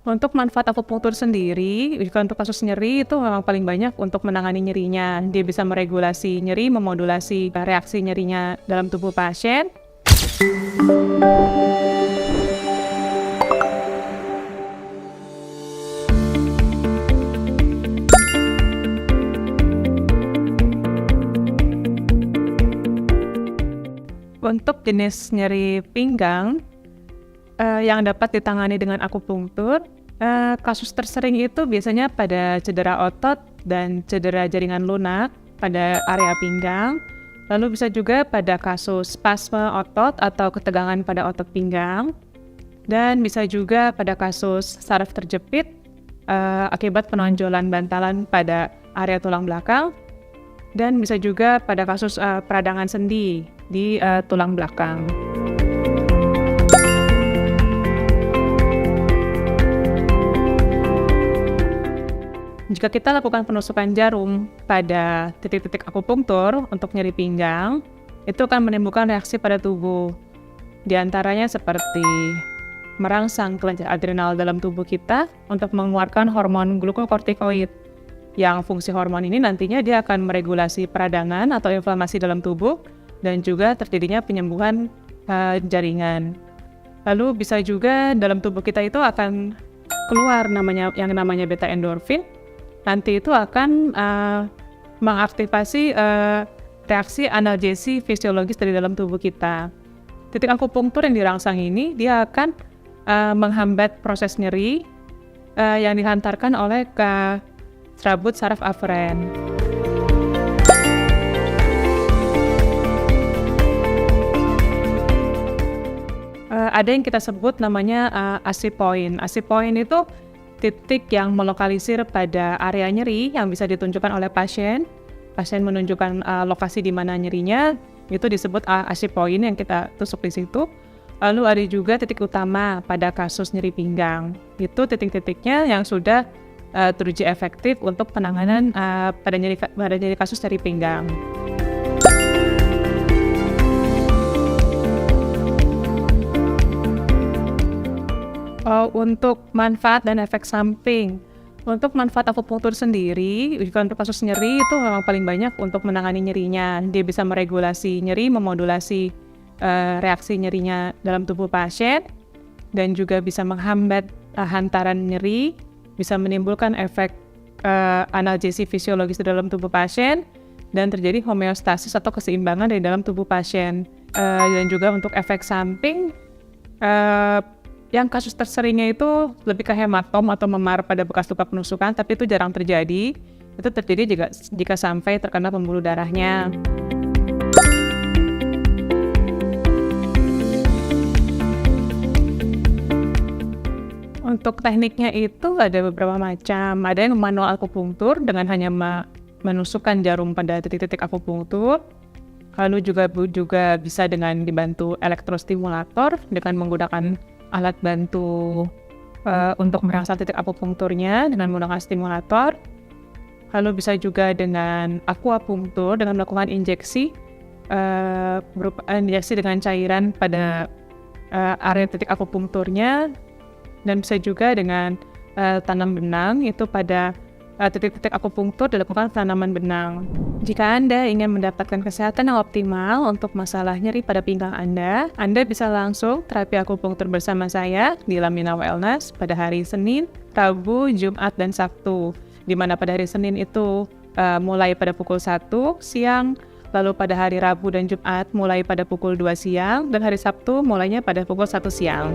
Untuk manfaat akupunktur sendiri, jika untuk kasus nyeri itu memang paling banyak untuk menangani nyerinya. Dia bisa meregulasi nyeri, memodulasi reaksi nyerinya dalam tubuh pasien. Untuk jenis nyeri pinggang yang dapat ditangani dengan akupunktur, kasus tersering itu biasanya pada cedera otot dan cedera jaringan lunak pada area pinggang. Lalu bisa juga pada kasus spasme otot atau ketegangan pada otot pinggang. Dan bisa juga pada kasus saraf terjepit akibat penonjolan bantalan pada area tulang belakang. Dan bisa juga pada kasus peradangan sendi di tulang belakang. Jika kita lakukan penusukan jarum pada titik-titik akupunktur untuk nyeri pinggang, itu akan menimbulkan reaksi pada tubuh. Di antaranya seperti merangsang kelenjar adrenal dalam tubuh kita untuk mengeluarkan hormon glukokortikoid. Yang fungsi hormon ini nantinya dia akan meregulasi peradangan atau inflamasi dalam tubuh dan juga terjadinya penyembuhan jaringan. Lalu bisa juga dalam tubuh kita itu akan keluar yang namanya beta endorfin. Nanti itu akan mengaktifasi reaksi analgesi fisiologis dari dalam tubuh kita. Titik akupunktur yang dirangsang ini dia akan menghambat proses nyeri yang dihantarkan oleh serabut saraf aferen. Ada yang kita sebut namanya AC point. AC point itu titik yang melokalisir pada area nyeri yang bisa ditunjukkan oleh pasien. Pasien menunjukkan lokasi di mana nyerinya, itu disebut AC point yang kita tusuk di situ. Lalu ada juga titik utama pada kasus nyeri pinggang. Itu titik-titiknya yang sudah teruji efektif untuk penanganan pada nyeri kasus nyeri pinggang. Untuk manfaat dan efek samping. Untuk manfaat akupunktur sendiri, jika untuk kasus nyeri itu memang paling banyak untuk menangani nyerinya. Dia bisa meregulasi nyeri, memodulasi reaksi nyerinya dalam tubuh pasien, dan juga bisa menghambat hantaran nyeri, bisa menimbulkan efek analgesi fisiologis di dalam tubuh pasien, dan terjadi homeostasis atau keseimbangan di dalam tubuh pasien. Dan juga untuk efek samping, yang kasus terseringnya itu lebih ke hematom atau memar pada bekas luka penusukan, tapi itu jarang terjadi. Itu terjadi jika sampai terkena pembuluh darahnya. Untuk tekniknya itu ada beberapa macam. Ada yang manual akupunktur dengan hanya menusukkan jarum pada titik-titik akupunktur. Lalu juga bisa dengan dibantu elektrostimulator dengan menggunakan alat bantu untuk merangsang titik akupunkturnya dengan menggunakan stimulator. Lalu bisa juga dengan akupunktur dengan melakukan injeksi dengan cairan pada area titik akupunkturnya, dan bisa juga dengan tanam benang itu pada titik-titik akupunktur dilakukan penanaman benang. Jika Anda ingin mendapatkan kesehatan yang optimal untuk masalah nyeri pada pinggang Anda bisa langsung terapi akupunktur bersama saya di Lamina Wellness pada hari Senin, Rabu, Jumat, dan Sabtu. Di mana pada hari Senin itu mulai pada pukul 1 siang, lalu pada hari Rabu dan Jumat mulai pada pukul 2 siang, dan hari Sabtu mulainya pada pukul 1 siang.